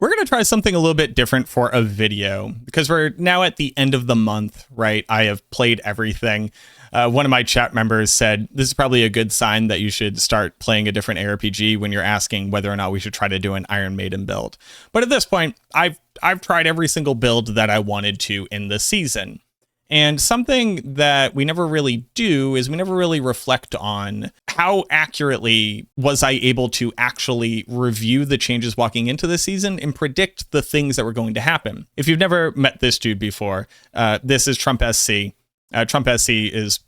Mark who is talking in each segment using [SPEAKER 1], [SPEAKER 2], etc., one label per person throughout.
[SPEAKER 1] We're going to try something a little bit different for a video because we're now at the end of the month, right? I have played everything. One of my chat members said, this is probably a good sign that you should start playing a different ARPG when you're asking whether or not we should try to do an Iron Maiden build. But at this point, I've tried every single build that I wanted to in the season. And something that we never really do is we never really reflect on how accurately was I able to actually review the changes walking into the season and predict the things that were going to happen. If you've never met this dude before, this is Trump SC. Trump SC is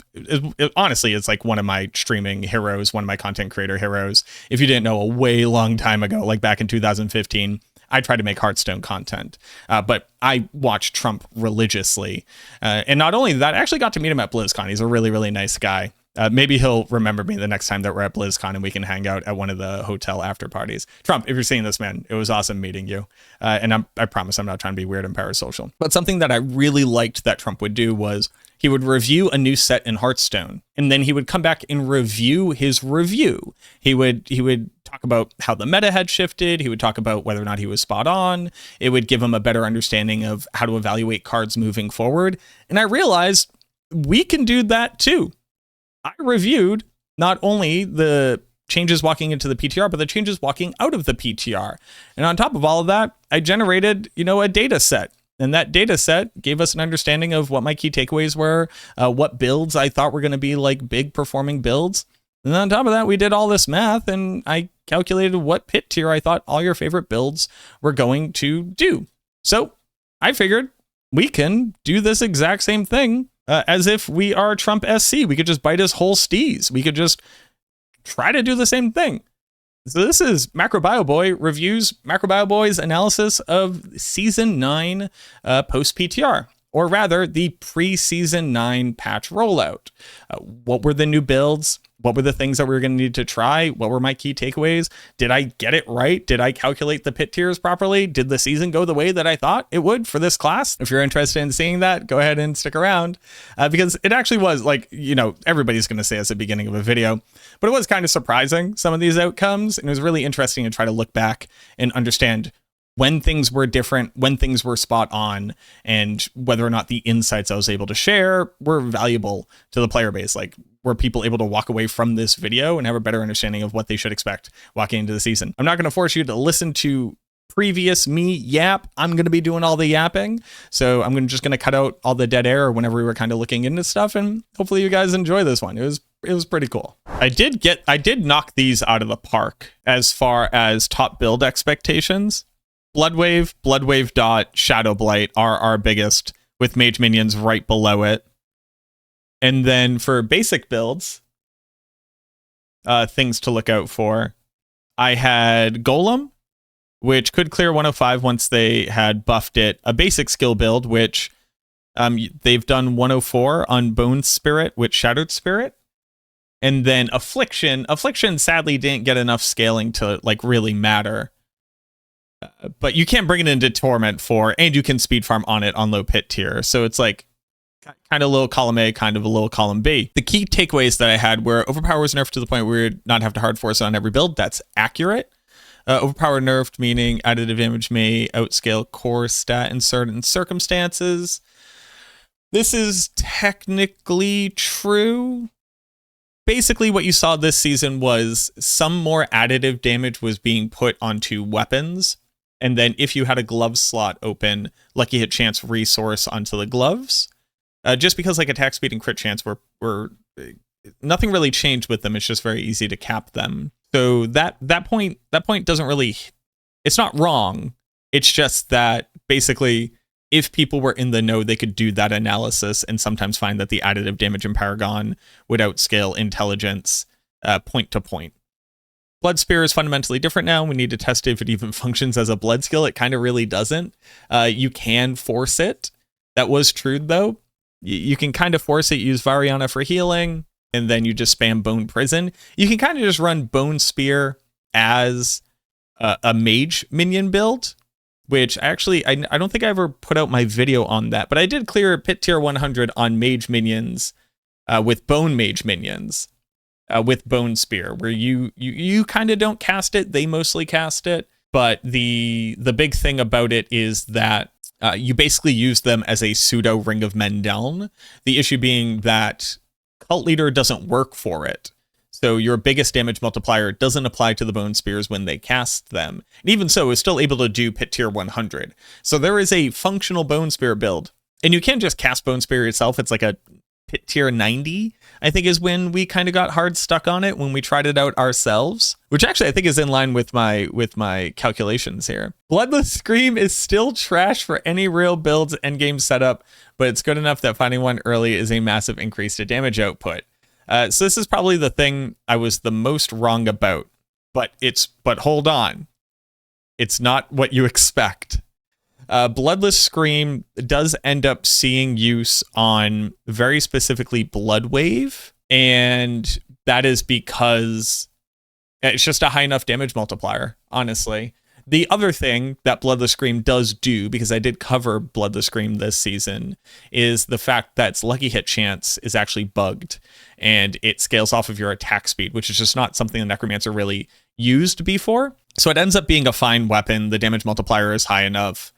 [SPEAKER 1] honestly, it's like one of my streaming heroes, one of my content creator heroes. If you didn't know, a way long time ago, like back in 2015, I tried to make Hearthstone content, but I watched Trump religiously. And not only that, I actually got to meet him at BlizzCon. He's a really, really nice guy. Maybe he'll remember me the next time that we're at BlizzCon and we can hang out at one of the hotel after parties. Trump, if you're seeing this, man, it was awesome meeting you. And I promise I'm not trying to be weird and parasocial. But something that I really liked that Trump would do was he would review a new set in Hearthstone, and then he would come back and review his review. He would talk about how the meta had shifted. He would talk about whether or not he was spot on. It would give him a better understanding of how to evaluate cards moving forward. And I realized we can do that too. I reviewed not only the changes walking into the PTR, but the changes walking out of the PTR. And on top of all of that, I generated, a data set. And that data set gave us an understanding of what my key takeaways were, what builds I thought were going to be like big performing builds. And then on top of that, we did all this math and I calculated what pit tier I thought all your favorite builds were going to do. So I figured we can do this exact same thing as if we are Trump SC. We could just bite his whole steez. We could just try to do the same thing. So this is MacroBioBoi reviews MacroBioBoi's analysis of Season 9 post-PTR, or rather the pre-Season 9 patch rollout. What were the new builds? What were the things that we were going to need to try? What were my key takeaways? Did I get it right? Did I calculate the pit tiers properly? Did the season go the way that I thought it would for this class? If you're interested in seeing that, go ahead and stick around because it actually was like, everybody's going to say this at the beginning of a video, but it was kind of surprising, some of these outcomes. And it was really interesting to try to look back and understand when things were different, when things were spot on, and whether or not the insights I was able to share were valuable to the player base. Like, were people able to walk away from this video and have a better understanding of what they should expect walking into the season? I'm not going to force you to listen to previous me yap. I'm going to be doing all the yapping. So I'm just going to cut out all the dead air whenever we were kind of looking into stuff. And hopefully you guys enjoy this one. It was pretty cool. I did knock these out of the park as far as top build expectations. Bloodwave, Shadowblight are our biggest, with mage minions right below it. And then for basic builds, things to look out for, I had Golem, which could clear 105 once they had buffed it. A basic skill build, which they've done 104 on Bone Spirit with Shadowed Spirit. And then Affliction. Affliction sadly didn't get enough scaling to really matter. But you can't bring it into Torment 4, and you can speed farm on it on low pit tier. So it's like kind of low column A, kind of a low column B. The key takeaways that I had were Overpower was nerfed to the point where you'd not have to hard force it on every build. That's accurate. Overpower nerfed, meaning additive damage may outscale core stat in certain circumstances. This is technically true. Basically, what you saw this season was some more additive damage was being put onto weapons. And then if you had a glove slot open, lucky hit chance resource onto the gloves. Just because attack speed and crit chance were nothing really changed with them. It's just very easy to cap them. So that point doesn't really, it's not wrong. It's just that basically if people were in the know, they could do that analysis and sometimes find that the additive damage in Paragon would outscale intelligence point to point. Blood Spear is fundamentally different now. We need to test if it even functions as a blood skill. It kind of really doesn't. You can force it. That was true, though. You can kind of force it, use Variana for healing, and then you just spam Bone Prison. You can kind of just run Bone Spear as a mage minion build, which actually, I don't think I ever put out my video on that, but I did clear Pit Tier 100 on mage minions with Bone Mage minions. With Bone Spear, where you kind of don't cast it, they mostly cast it. but the big thing about it is that you basically use them as a pseudo Ring of Men down. The issue being that Cult Leader doesn't work for it. So your biggest damage multiplier doesn't apply to the Bone Spears when they cast them. And even so, it's still able to do Pit Tier 100. So there is a functional Bone Spear build. And you can just cast Bone Spear itself. It's like a Pit Tier 90, I think, is when we kind of got hard stuck on it when we tried it out ourselves, which actually I think is in line with my calculations here. Bloodless Scream is still trash for any real build's endgame setup, but it's good enough that finding one early is a massive increase to damage output. So this is probably the thing I was the most wrong about, but hold on. It's not what you expect. Bloodless Scream does end up seeing use on very specifically Bloodwave, and that is because it's just a high enough damage multiplier, honestly. The other thing that Bloodless Scream does do, because I did cover Bloodless Scream this season, is the fact that its lucky hit chance is actually bugged, and it scales off of your attack speed, which is just not something the Necromancer really used before. So it ends up being a fine weapon. The damage multiplier is high enough.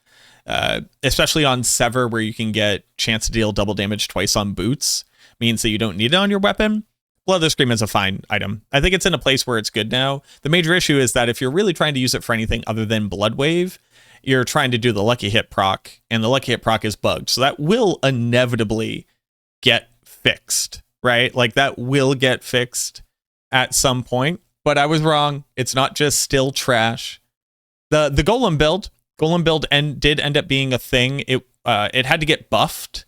[SPEAKER 1] Especially on Sever, where you can get chance to deal double damage twice on boots, means that you don't need it on your weapon. Bloodless Scream is a fine item. I think it's in a place where it's good now. The major issue is that if you're really trying to use it for anything other than Bloodwave, you're trying to do the lucky hit proc, and the lucky hit proc is bugged. So that will inevitably get fixed, right? Like that will get fixed at some point, but I was wrong. It's not just still trash. The Golem build did end up being a thing. It had to get buffed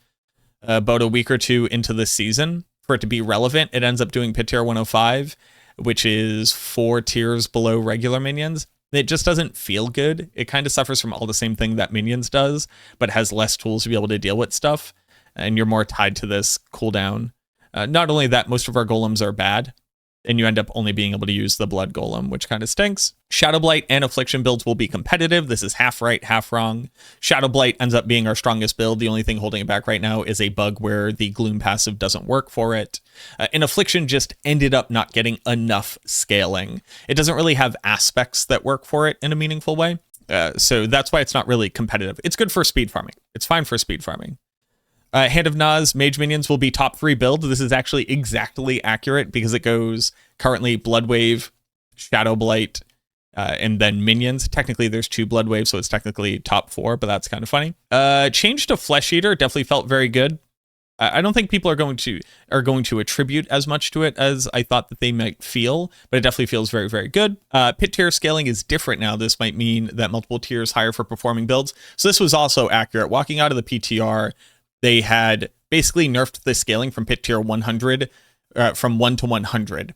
[SPEAKER 1] about a week or two into the season for it to be relevant. It ends up doing Pit Tier 105, which is 4 tiers below regular minions. It just doesn't feel good. It kind of suffers from all the same thing that minions does, but has less tools to be able to deal with stuff, and you're more tied to this cooldown. Not only that, most of our golems are bad, and you end up only being able to use the blood golem, which kind of stinks. Shadowblight and Affliction builds will be competitive. This is half right, half wrong. Shadowblight ends up being our strongest build. The only thing holding it back right now is a bug where the Gloom passive doesn't work for it. And Affliction just ended up not getting enough scaling. It doesn't really have aspects that work for it in a meaningful way. So that's why it's not really competitive. It's good for speed farming. It's fine for speed farming. Hand of Naz, Mage Minions will be top 3 build. This is actually exactly accurate because it goes currently Bloodwave, Shadowblight, and then Minions. Technically, there's 2 Bloodwaves, so it's technically top 4, but that's kind of funny. Change to Flesh Eater definitely felt very good. I don't think people are going to attribute as much to it as I thought that they might feel, but it definitely feels very, very good. Pit tier scaling is different now. This might mean that multiple tiers higher for performing builds. So this was also accurate. Walking out of the PTR, they had basically nerfed the scaling from Pit Tier 100, from 1 to 100,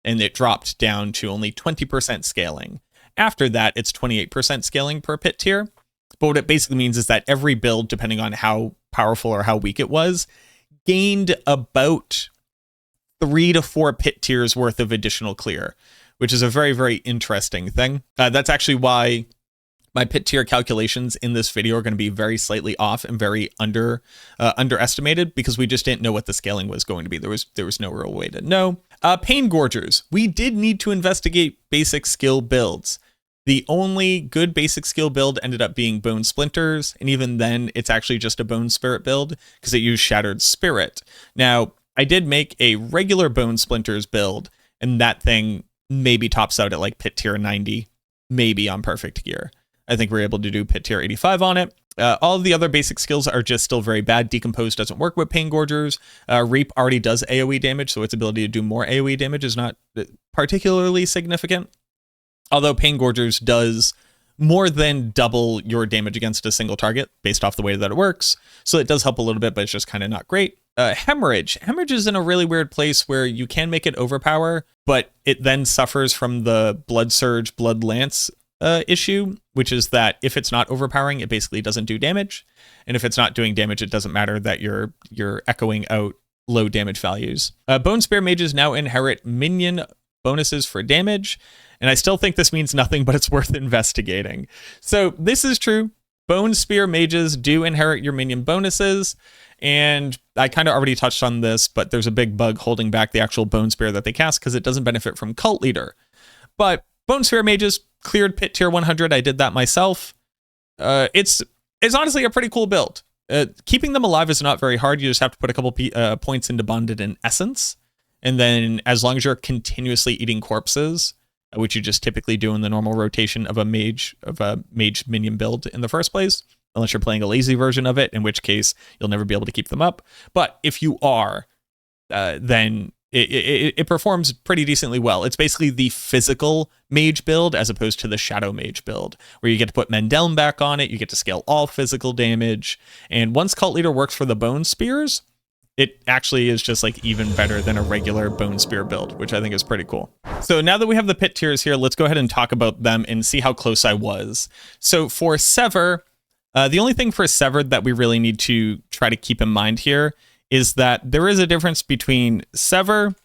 [SPEAKER 1] and it dropped down to only 20% scaling. After that, it's 28% scaling per Pit Tier. But what it basically means is that every build, depending on how powerful or how weak it was, gained about 3 to 4 Pit Tiers worth of additional clear, which is a very, very interesting thing. That's actually why my Pit Tier calculations in this video are going to be very slightly off and very underestimated, because we just didn't know what the scaling was going to be. There was no real way to know. Pain Gorgers. We did need to investigate basic skill builds. The only good basic skill build ended up being Bone Splinters, and even then, it's actually just a Bone Spirit build because it used Shattered Spirit. Now, I did make a regular Bone Splinters build, and that thing maybe tops out at like Pit Tier 90, maybe on Perfect Gear. I think we're able to do Pit Tier 85 on it. All of the other basic skills are just still very bad. Decompose doesn't work with Pain Gorgers. Reap already does AoE damage, so its ability to do more AoE damage is not particularly significant. Although Pain Gorgers does more than double your damage against a single target based off the way that it works. So it does help a little bit, but it's just kind of not great. Hemorrhage. Hemorrhage is in a really weird place where you can make it overpower, but it then suffers from the Blood Surge, Blood Lance issue, which is that if it's not overpowering, it basically doesn't do damage. And if it's not doing damage, it doesn't matter that you're echoing out low damage values. Bone Spear Mages now inherit minion bonuses for damage, and I still think this means nothing, but it's worth investigating. So this is true. Bone Spear Mages do inherit your minion bonuses, and I kind of already touched on this, but there's a big bug holding back the actual Bone Spear that they cast because it doesn't benefit from Cult Leader. But Bone Sphere mages cleared pit tier 100. I did that myself. It's honestly a pretty cool build. Keeping them alive is not very hard. You just have to put a couple points into Bonded in Essence. And then as long as you're continuously eating corpses, which you just typically do in the normal rotation of a mage minion build in the first place, unless you're playing a lazy version of it, in which case you'll never be able to keep them up. But if you are, then it performs pretty decently well. It's basically the physical mage build as opposed to the shadow mage build, where you get to put Mendelm back on it, you get to scale all physical damage, and once Cult Leader works for the Bone Spears, it actually is just like even better than a regular Bone Spear build, which I think is pretty cool. So now that we have the pit tiers here, let's go ahead and talk about them and see how close I was. So for Sever, the only thing for Sever that we really need to try to keep in mind here is that there is a difference between Sever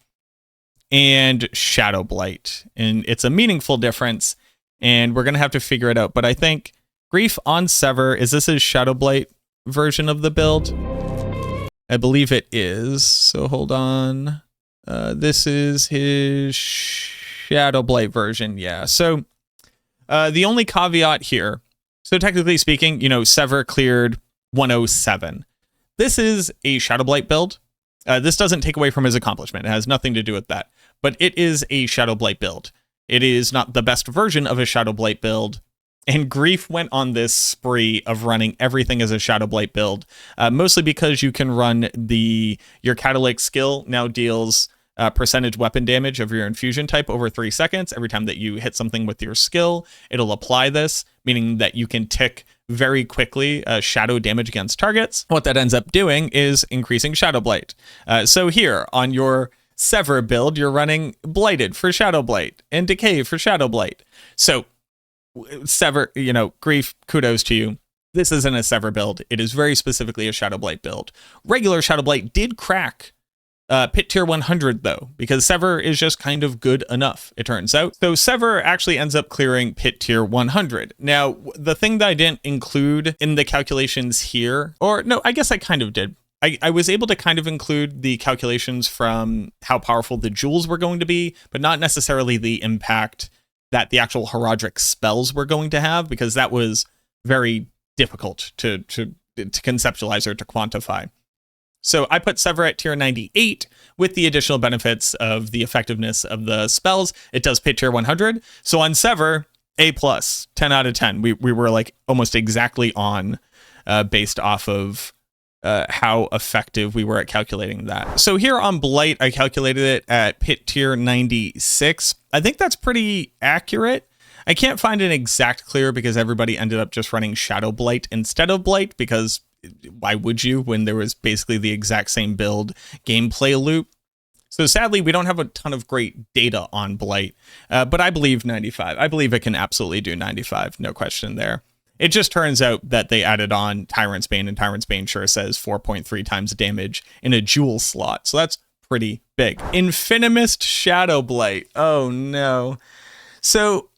[SPEAKER 1] and Shadowblight, and it's a meaningful difference, and we're going to have to figure it out. But I think Grief on Sever, is this his Shadowblight version of the build? I believe it is, so hold on. This is his Shadowblight version, yeah. So the only caveat here, so technically speaking, you know, Sever cleared 107. This is a Shadowblight build. This doesn't take away from his accomplishment. It has nothing to do with that. But it is a Shadowblight build. It is not the best version of a Shadowblight build. And Grief went on this spree of running everything as a Shadowblight build, mostly because you can run your Catalytic skill now deals percentage weapon damage of your infusion type over 3 seconds. Every time that you hit something with your skill, it'll apply this, meaning that you can tick very quickly shadow damage against targets. What that ends up doing is increasing Shadowblight. So here on your Sever build, you're running Blighted for Shadowblight and Decay for Shadowblight. So Sever, you know, Grief, kudos to you. This isn't a Sever build. It is very specifically a Shadowblight build. Regular Shadowblight did crack pit tier 100 though, because Sever is just kind of good enough, it turns out. So Sever actually ends up clearing pit tier 100. Now, the thing that I didn't include in the calculations here, or no, I guess I kind of did. I was able to kind of include the calculations from how powerful the jewels were going to be, but not necessarily the impact that the actual Heraldric spells were going to have, because that was very difficult to conceptualize or to quantify. So I put Sever at tier 98 with the additional benefits of the effectiveness of the spells. It does pit tier 100. So on Sever, A+, 10 out of 10. We were like almost exactly on based off of how effective we were at calculating that. So here on Blight, I calculated it at pit tier 96. I think that's pretty accurate. I can't find an exact clear because everybody ended up just running Shadowblight instead of Blight, because why would you when there was basically the exact same build gameplay loop? So sadly, we don't have a ton of great data on Blight, but I believe 95. I believe it can absolutely do 95, no question there. It just turns out that they added on Tyrant's Bane, and Tyrant's Bane sure says 4.3 times damage in a jewel slot, so that's pretty big. Infinimist Shadowblight, oh no. So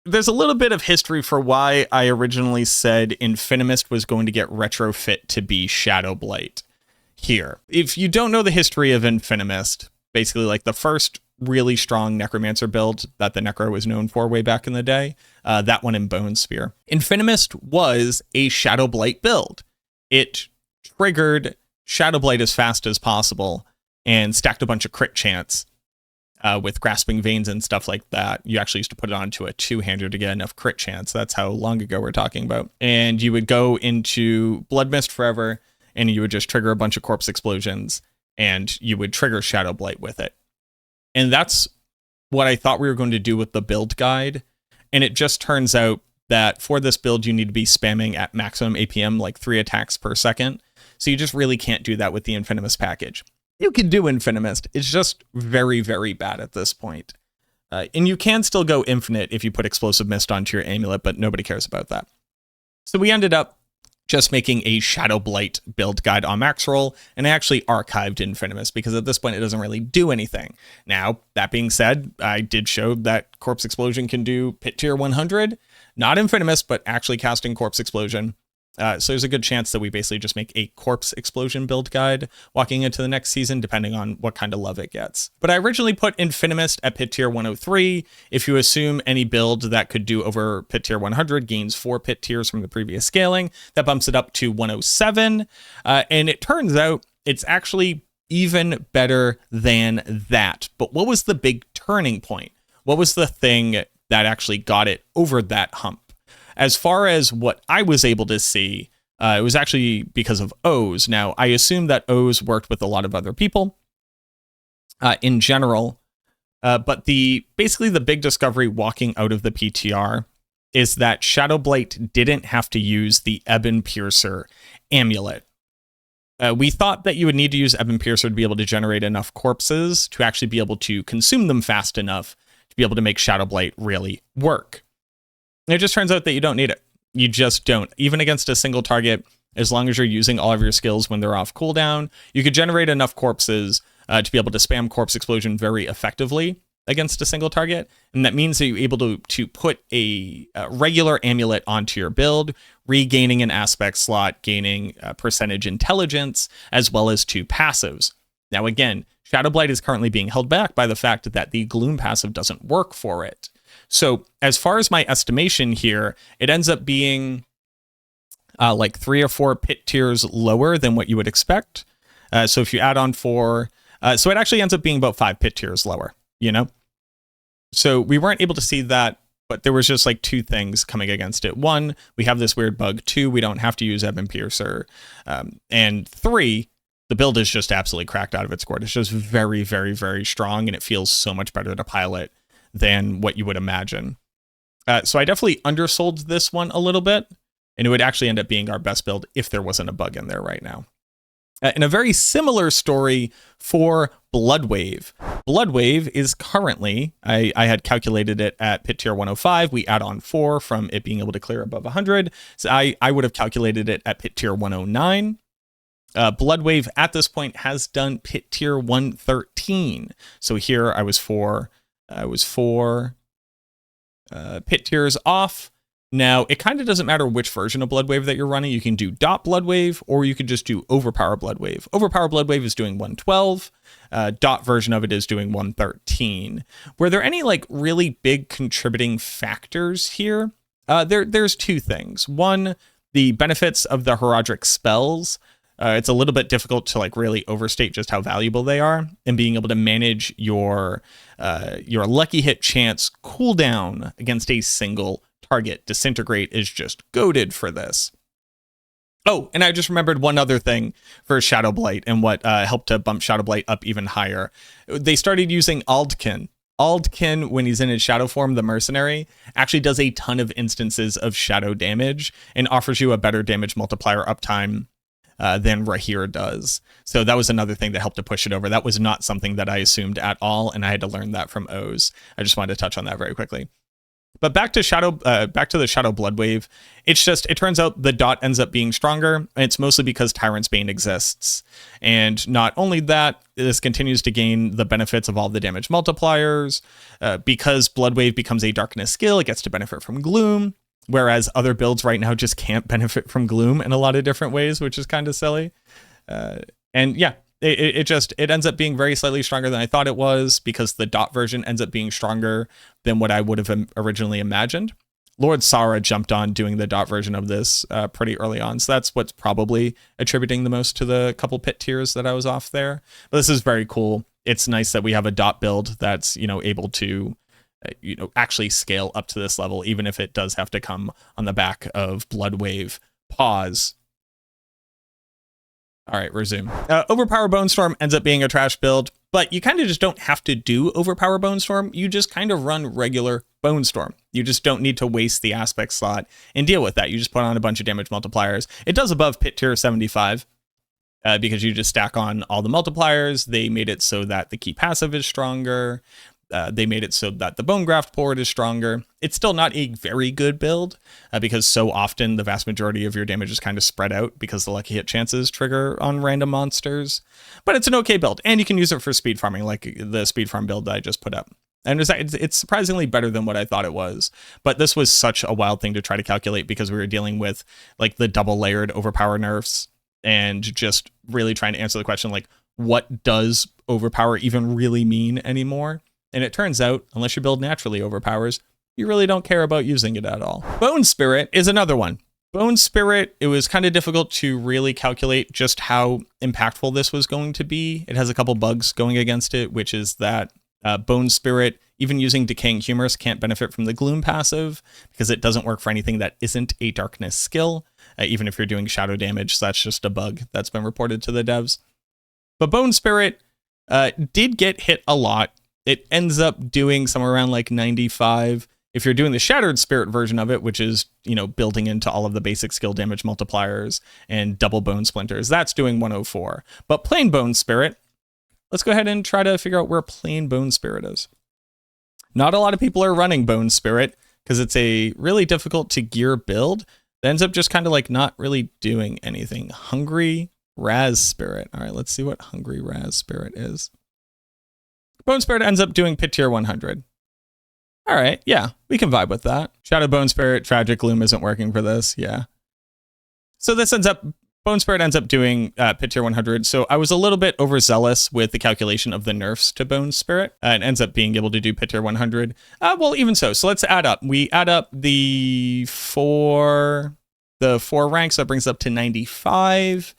[SPEAKER 1] there's a little bit of history for why I originally said Infinimist was going to get retrofit to be Shadowblight here. If you don't know the history of Infinimist, basically like the first really strong Necromancer build that the Necro was known for way back in the day, that one in Bone Spear. Infinimist was a Shadowblight build. It triggered Shadowblight as fast as possible and stacked a bunch of crit chance with Grasping Veins and stuff like that. You actually used to put it onto a two-hander to get enough crit chance. That's how long ago we're talking about. And you would go into Blood Mist Forever, and you would just trigger a bunch of corpse explosions, and you would trigger Shadowblight with it. And that's what I thought we were going to do with the build guide. And it just turns out that for this build, you need to be spamming at maximum APM, like 3 attacks per second. So you just really can't do that with the Infinimist package. You can do Infinimist. It's just very, very bad at this point. And you can still go infinite if you put Explosive Mist onto your amulet, but nobody cares about that. So we ended up just making a Shadowblight build guide on Maxroll, and I actually archived Infinimist because at this point it doesn't really do anything. Now, that being said, I did show that Corpse Explosion can do pit tier 100, not Infinimist, but actually casting Corpse Explosion. So there's a good chance that we basically just make a corpse explosion build guide walking into the next season, depending on what kind of love it gets. But I originally put Infinimist at pit tier 103. If you assume any build that could do over pit tier 100 gains 4 pit tiers from the previous scaling, that bumps it up to 107. And it turns out it's actually even better than that. But what was the big turning point? What was the thing that actually got it over that hump? As far as what I was able to see, it was actually because of O's. Now, I assume that O's worked with a lot of other people in general, but basically the big discovery walking out of the PTR is that Shadowblight didn't have to use the Ebon Piercer amulet. We thought that you would need to use Ebon Piercer to be able to generate enough corpses to actually be able to consume them fast enough to be able to make Shadowblight really work. It just turns out that you don't need it. You just don't. Even against a single target, as long as you're using all of your skills when they're off cooldown, you could generate enough corpses to be able to spam Corpse Explosion very effectively against a single target. And that means that you're able to put a regular amulet onto your build, regaining an aspect slot, gaining percentage intelligence, as well as 2 passives. Now again, Shadowblight is currently being held back by the fact that the Gloom passive doesn't work for it. So as far as my estimation here, it ends up being like 3 or 4 pit tiers lower than what you would expect. So if you add on 4, so it actually ends up being about 5 pit tiers lower, you know? So we weren't able to see that, but there was just like 2 things coming against it. 1, we have this weird bug. 2, we don't have to use Ebon Piercer. And 3, the build is just absolutely cracked out of its gourd. It's just very, very, very strong, and it feels so much better to pilot than what you would imagine. So I definitely undersold this one a little bit, and it would actually end up being our best build if there wasn't a bug in there right now. And a very similar story for Bloodwave. Bloodwave is currently, I had calculated it at pit tier 105. We add on 4 from it being able to clear above 100. So I would have calculated it at pit tier 109. Bloodwave at this point has done pit tier 113. So here I was 4 pit tiers off. Now, it kind of doesn't matter which version of Bloodwave that you're running. You can do dot Bloodwave, or you could just do Overpower Bloodwave. Overpower Bloodwave is doing 112. Dot version of it is doing 113. Were there any like really big contributing factors here? There's 2 things. 1, the benefits of the Heraldric spells. It's a little bit difficult to like really overstate just how valuable they are, and being able to manage your lucky hit chance cooldown against a single target. Disintegrate is just goated for this. Oh, and I just remembered one other thing for Shadowblight and what helped to bump Shadowblight up even higher. They started using Aldkin. Aldkin, when he's in his shadow form, the mercenary, actually does a ton of instances of shadow damage and offers you a better damage multiplier uptime than Rahir does. So that was another thing that helped to push it over. That was not something that I assumed at all, and I had to learn that from O's. I just wanted to touch on that very quickly. But back to the Shadow Bloodwave, it turns out the dot ends up being stronger, and it's mostly because Tyrant's Bane exists. And not only that, this continues to gain the benefits of all the damage multipliers. Because Bloodwave becomes a darkness skill, it gets to benefit from Gloom, whereas other builds right now just can't benefit from Gloom in a lot of different ways, which is kind of silly. And yeah, it ends up being very slightly stronger than I thought it was, because the dot version ends up being stronger than what I would have originally imagined. Lord Sara jumped on doing the dot version of this pretty early on, so that's what's probably attributing the most to the couple pit tiers that I was off there. But this is very cool. It's nice that we have a dot build that's, able to actually scale up to this level, even if it does have to come on the back of Bloodwave. Pause. All right, resume. Overpower Bone Storm ends up being a trash build, but you kind of just don't have to do Overpower Bone Storm. You just kind of run regular Bone Storm. You just don't need to waste the aspect slot and deal with that. You just put on a bunch of damage multipliers. It does above pit tier 75 because you just stack on all the multipliers. They made it so that the key passive is stronger. They made it so that the Bone Graft port is stronger. It's still not a very good build because so often the vast majority of your damage is kind of spread out because the lucky hit chances trigger on random monsters. But it's an okay build, and you can use it for speed farming, like the speed farm build that I just put up. And it's surprisingly better than what I thought it was. But this was such a wild thing to try to calculate because we were dealing with like the double layered overpower nerfs and just really trying to answer the question, like, what does overpower even really mean anymore? And it turns out, unless your build naturally overpowers, you really don't care about using it at all. Bone Spirit is another one. Bone Spirit, it was kind of difficult to really calculate just how impactful this was going to be. It has a couple bugs going against it, which is that Bone Spirit, even using Decaying Humors, can't benefit from the Gloom passive because it doesn't work for anything that isn't a Darkness skill, even if you're doing shadow damage. So that's just a bug that's been reported to the devs. But Bone Spirit did get hit a lot. It ends up doing somewhere around like 95. If you're doing the Shattered Spirit version of it, which is, you know, building into all of the basic skill damage multipliers and double Bone Splinters, that's doing 104. But plain Bone Spirit, let's go ahead and try to figure out where plain Bone Spirit is. Not a lot of people are running Bone Spirit because it's a really difficult to gear build that ends up just kind of like not really doing anything. Hungry Raz Spirit. All right, let's see what Hungry Raz Spirit is. Bone Spirit ends up doing Pit Tier 100. All right, yeah, we can vibe with that. Shadow Bone Spirit, Tragic Gloom isn't working for this, yeah. So this ends up, Bone Spirit ends up doing Pit Tier 100, so I was a little bit overzealous with the calculation of the nerfs to Bone Spirit, and ends up being able to do Pit Tier 100. Well, even so let's add up. We add up the four ranks, that brings up to 95.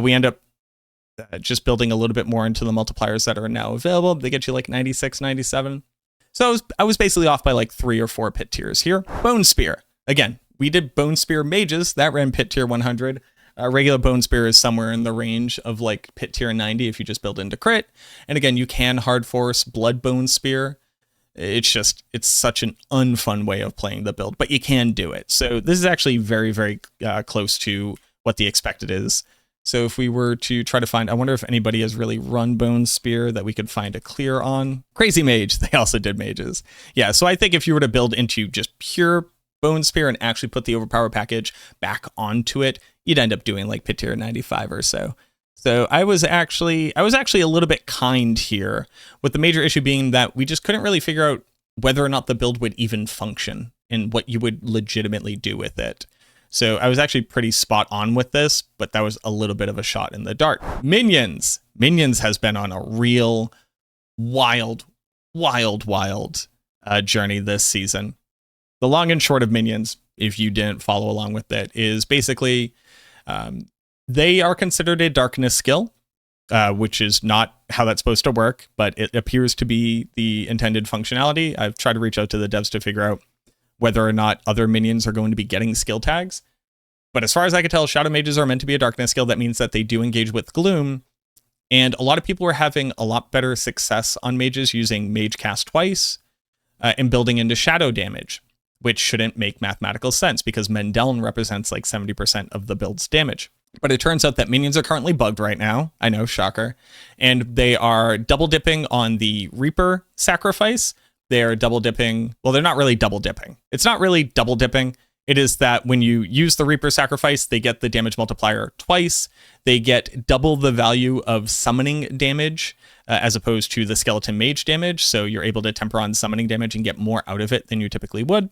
[SPEAKER 1] We end up just building a little bit more into the multipliers that are now available. They get you like 96, 97. So I was basically off by like 3 or 4 pit tiers here. Bone Spear. Again, we did Bone Spear Mages. That ran Pit Tier 100. Regular Bone Spear is somewhere in the range of like Pit Tier 90 if you just build into crit. And again, you can hard force Blood Bone Spear. It's such an unfun way of playing the build, but you can do it. So this is actually very, very close to what the expected is. So if we were to try to find, I wonder if anybody has really run Bone Spear that we could find a clear on. Crazy Mage, they also did mages. Yeah, so I think if you were to build into just pure Bone Spear and actually put the overpower package back onto it, you'd end up doing like Pit Tier 95 or so. So I was actually a little bit kind here, with the major issue being that we just couldn't really figure out whether or not the build would even function and what you would legitimately do with it. So I was actually pretty spot on with this, but that was a little bit of a shot in the dark. Minions. Minions has been on a real wild journey this season. The long and short of Minions, if you didn't follow along with it, is basically they are considered a darkness skill, which is not how that's supposed to work, but it appears to be the intended functionality. I've tried to reach out to the devs to figure out whether or not other minions are going to be getting skill tags. But as far as I can tell, Shadow Mages are meant to be a darkness skill. That means that they do engage with Gloom. And a lot of people are having a lot better success on mages using Mage Cast twice and building into shadow damage, which shouldn't make mathematical sense because Mendeln represents like 70% of the build's damage. But it turns out that minions are currently bugged right now. I know, shocker. And they are double dipping on the Reaper sacrifice. They're double dipping. Well, they're not really double dipping. It's not really double dipping. It is that when you use the Reaper sacrifice, they get the damage multiplier twice. They get double the value of summoning damage as opposed to the skeleton mage damage. So you're able to temper on summoning damage and get more out of it than you typically would.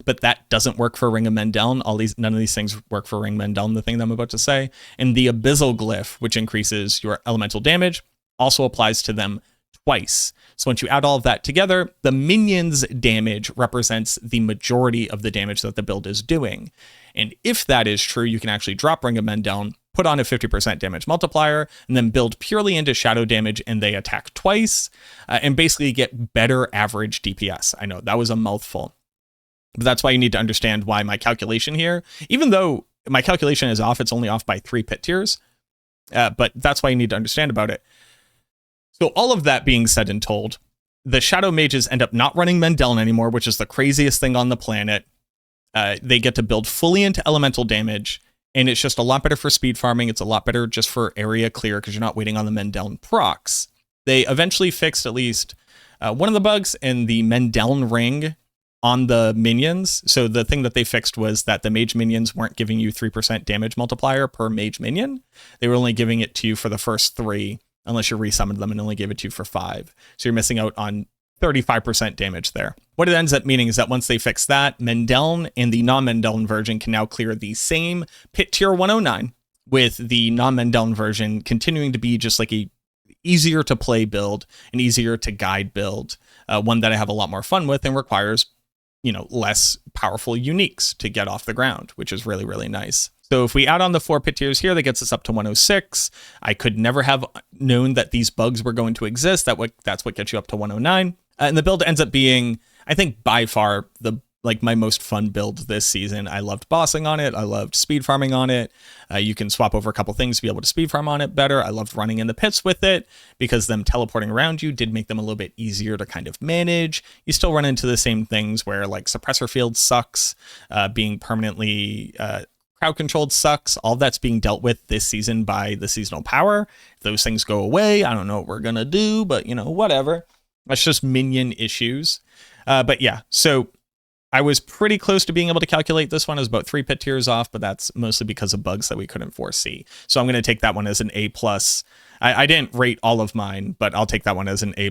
[SPEAKER 1] But that doesn't work for Ring of Mendeln. None of these things work for Ring Mendeln, the thing that I'm about to say. And the Abyssal Glyph, which increases your elemental damage, also applies to them twice. So once you add all of that together, the minions damage represents the majority of the damage that the build is doing. And if that is true, you can actually drop Ring of Mendeln, put on a 50% damage multiplier, and then build purely into shadow damage, and they attack twice, and basically get better average DPS. I know, that was a mouthful. But that's why you need to understand why my calculation here, even though my calculation is off, it's only off by 3 pit tiers, but that's why you need to understand about it. So all of that being said and told, the Shadow Mages end up not running Mendeln anymore, which is the craziest thing on the planet. They get to build fully into elemental damage, and it's just a lot better for speed farming. It's a lot better just for area clear because you're not waiting on the Mendeln procs. They eventually fixed at least one of the bugs in the Mendeln ring on the minions. So the thing that they fixed was that the mage minions weren't giving you 3% damage multiplier per mage minion. They were only giving it to you for the first 3, unless you resummoned them and only gave it to you for 5. So you're missing out on 35% damage there. What it ends up meaning is that once they fix that, Mendeln and the non-Mendeln version can now clear the same pit tier 109, with the non-Mendeln version continuing to be just like a easier to play build, an easier to guide build, one that I have a lot more fun with and requires, less powerful uniques to get off the ground, which is really, really nice. So if we add on the 4 pit tiers here, that gets us up to 106. I could never have known that these bugs were going to exist. That's what gets you up to 109. And the build ends up being, I think, by far my most fun build this season. I loved bossing on it. I loved speed farming on it. You can swap over a couple things to be able to speed farm on it better. I loved running in the pits with it because them teleporting around you did make them a little bit easier to kind of manage. You still run into the same things where like suppressor field sucks, being permanently crowd controlled sucks. All that's being dealt with this season by the seasonal power. If those things go away, I don't know what we're going to do, but whatever. That's just minion issues. But yeah, so I was pretty close to being able to calculate this one. I was about 3 pit tiers off, but that's mostly because of bugs that we couldn't foresee. So I'm going to take that one as an A+. I didn't rate all of mine, but I'll take that one as an A+,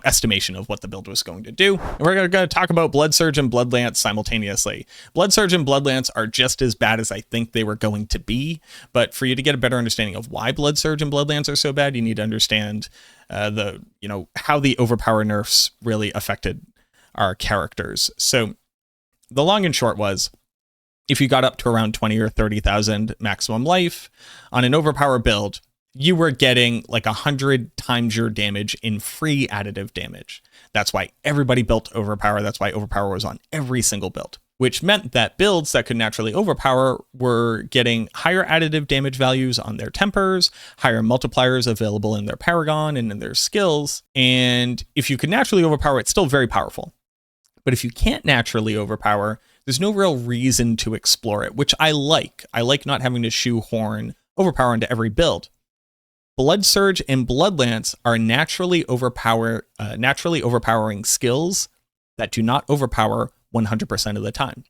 [SPEAKER 1] estimation of what the build was going to do. And we're going to talk about Blood Surge and Blood Lance simultaneously. Blood Surge and Blood Lance are just as bad as I think they were going to be, but for you to get a better understanding of why Blood Surge and Blood Lance are so bad, you need to understand how the overpower nerfs really affected our characters. So the long and short was, if you got up to around 20 or 30,000 maximum life on an overpower build, you were getting like 100 times your damage in free additive damage. That's why everybody built overpower. That's why overpower was on every single build, which meant that builds that could naturally overpower were getting higher additive damage values on their tempers, higher multipliers available in their paragon and in their skills. And if you could naturally overpower, it's still very powerful. But if you can't naturally overpower, there's no real reason to explore it, which I like. I like not having to shoehorn overpower into every build. Blood Surge and Blood Lance are naturally overpowering skills that do not overpower 100% of the time.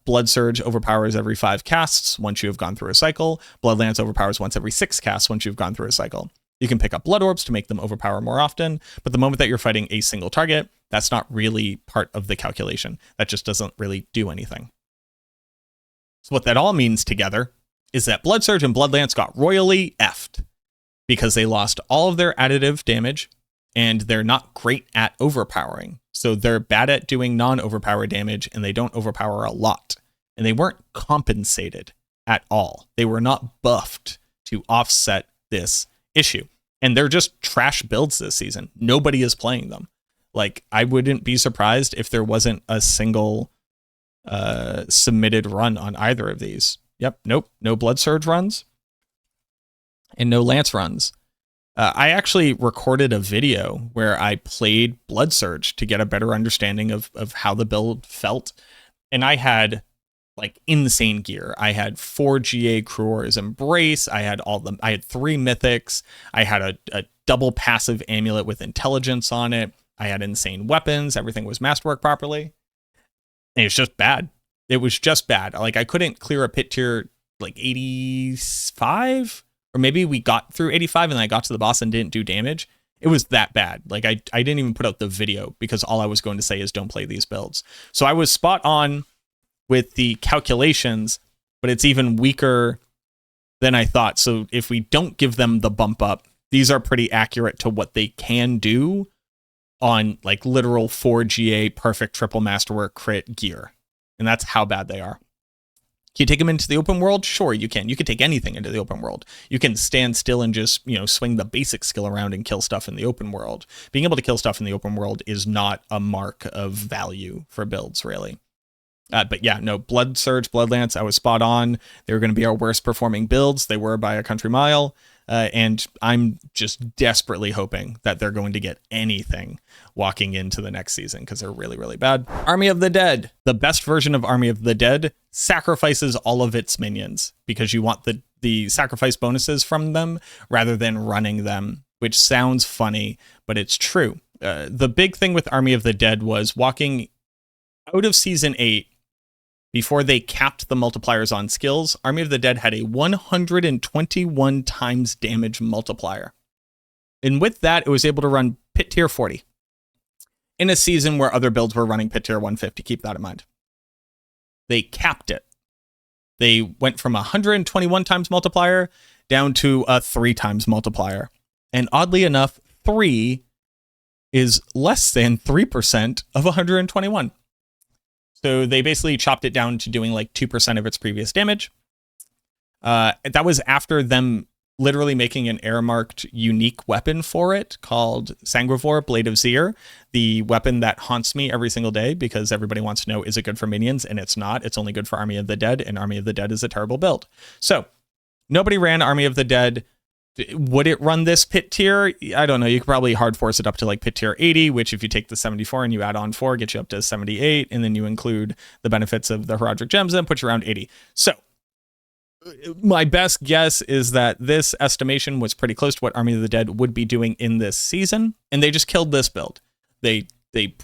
[SPEAKER 1] Blood Surge overpowers every 5 casts once you have gone through a cycle. Blood Lance overpowers once every 6 casts once you've gone through a cycle. You can pick up blood orbs to make them overpower more often, but the moment that you're fighting a single target, that's not really part of the calculation. That just doesn't really do anything. So what that all means together is that Blood Surge and Blood Lance got royally effed because they lost all of their additive damage and they're not great at overpowering. So they're bad at doing non-overpower damage and they don't overpower a lot. And they weren't compensated at all. They were not buffed to offset this issue. And they're just trash builds this season. Nobody is playing them. Like, I wouldn't be surprised if there wasn't a single submitted run on either of these. Yep, nope, no Blood Surge runs and no Lance runs. I actually recorded a video where I played Blood Surge to get a better understanding of how the build felt. And I had like insane gear. I had 4 GA Cruor's Embrace. I had 3 mythics. I had a double passive amulet with intelligence on it. I had insane weapons. Everything was masterwork properly. And it's just bad. It was just bad. Like, I couldn't clear a pit tier like 85, or maybe we got through 85 and then I got to the boss and didn't do damage. It was that bad. Like, I didn't even put out the video because all I was going to say is don't play these builds. So I was spot on with the calculations, but it's even weaker than I thought. So if we don't give them the bump up, these are pretty accurate to what they can do on like literal 4 GA perfect triple masterwork crit gear. And that's how bad they are. Can you take them into the open world? Sure, you can. You can take anything into the open world. You can stand still and just, swing the basic skill around and kill stuff in the open world. Being able to kill stuff in the open world is not a mark of value for builds, really. But yeah, no, Blood Surge, Blood Lance, I was spot on. They were going to be our worst performing builds. They were by a country mile. And I'm just desperately hoping that they're going to get anything walking into the next season because they're really, really bad. Army of the Dead. The best version of Army of the Dead sacrifices all of its minions because you want the sacrifice bonuses from them rather than running them, which sounds funny, but it's true. The big thing with Army of the Dead was walking out of Season 8, before they capped the multipliers on skills, Army of the Dead had a 121 times damage multiplier. And with that, it was able to run pit tier 40 in a season where other builds were running pit tier 150. Keep that in mind. They capped it. They went from 121 times multiplier down to a 3 times multiplier. And oddly enough, 3 is less than 3% of 121. So they basically chopped it down to doing like 2% of its previous damage. That was after them literally making an air-marked unique weapon for it called Sanguivore, Blade of Seer, the weapon that haunts me every single day because everybody wants to know, is it good for minions? And it's not. It's only good for Army of the Dead, and Army of the Dead is a terrible build. So nobody ran Army of the Dead. Would it run this pit tier? I don't know. You could probably hard force it up to like pit tier 80, which if you take the 74 and you add on 4, gets you up to 78, and then you include the benefits of the Heraldric Gems, then put you around 80. So my best guess is that this estimation was pretty close to what Army of the Dead would be doing in this season, and they just killed this build. They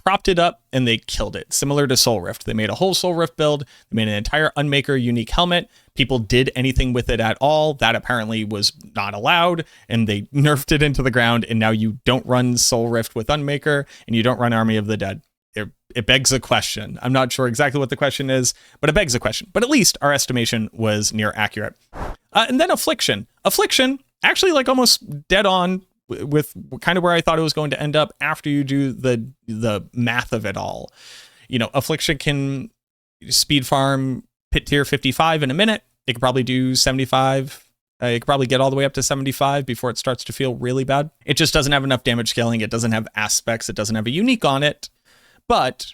[SPEAKER 1] propped it up and they killed it. Similar to Soul Rift. They made a whole Soul Rift build. They made an entire Unmaker unique helmet. People did anything with it at all. That apparently was not allowed, and they nerfed it into the ground, and now you don't run Soul Rift with Unmaker, and you don't run Army of the Dead. It begs a question. I'm not sure exactly what the question is, but it begs a question. But at least our estimation was near accurate. And then Affliction. Affliction, actually like almost dead on with kind of where I thought it was going to end up after you do the math of it all. You know, Affliction can speed farm pit tier 55 in a minute. It could probably do 75. It could probably get all the way up to 75 before it starts to feel really bad. It just doesn't have enough damage scaling. It doesn't have aspects. It doesn't have a unique on it. But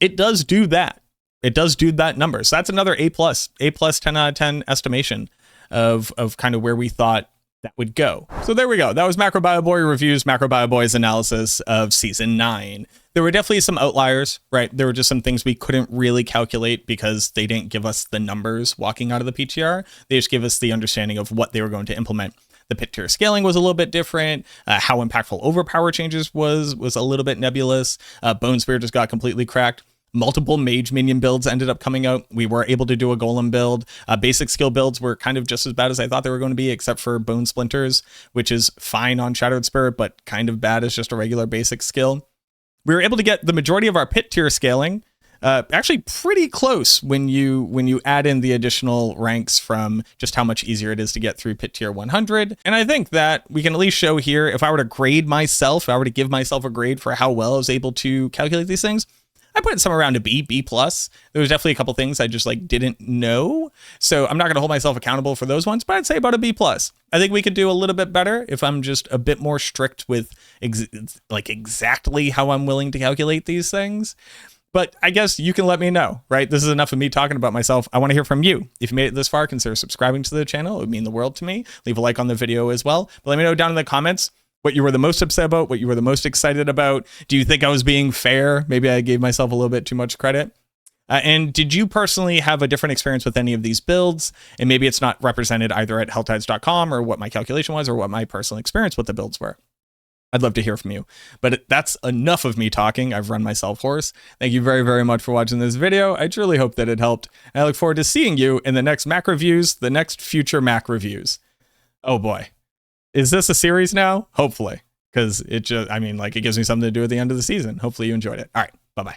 [SPEAKER 1] it does do that. It does do that number. So that's another A+, 10 out of 10 estimation of kind of where we thought that would go. So there we go. That was MacroBioBoi reviews, MacroBioBoi's analysis of season 9. There were definitely some outliers, right? There were just some things we couldn't really calculate because they didn't give us the numbers walking out of the PTR. They just gave us the understanding of what they were going to implement. The pit tier scaling was a little bit different. How impactful overpower changes was a little bit nebulous. Bone Spear just got completely cracked. Multiple mage minion builds ended up coming out. We were able to do a golem build. Basic skill builds were kind of just as bad as I thought they were going to be, except for Bone Splinters, which is fine on Shadowed Spirit, but kind of bad as just a regular basic skill. We were able to get the majority of our pit tier scaling actually pretty close when you add in the additional ranks from just how much easier it is to get through pit tier 100. And I think that we can at least show here, if I were to grade myself, if I were to give myself a grade for how well I was able to calculate these things, I put it somewhere around a B+. There was definitely a couple things I just like didn't know. So I'm not going to hold myself accountable for those ones, but I'd say about a B+. I think we could do a little bit better if I'm just a bit more strict with exactly how I'm willing to calculate these things. But I guess you can let me know, right? This is enough of me talking about myself. I want to hear from you. If you made it this far, consider subscribing to the channel. It would mean the world to me. Leave a like on the video as well. But let me know down in the comments what you were the most upset about, what you were the most excited about. Do you think I was being fair? Maybe I gave myself a little bit too much credit. And did you personally have a different experience with any of these builds? And maybe it's not represented either at helltides.com or what my calculation was or what my personal experience with the builds were. I'd love to hear from you. But that's enough of me talking. I've run myself hoarse. Thank you very, very much for watching this video. I truly hope that it helped. I look forward to seeing you in the next Mac reviews, the next future Mac reviews. Oh boy. Is this a series now? Hopefully. Because it just, it gives me something to do at the end of the season. Hopefully you enjoyed it. All right. Bye-bye.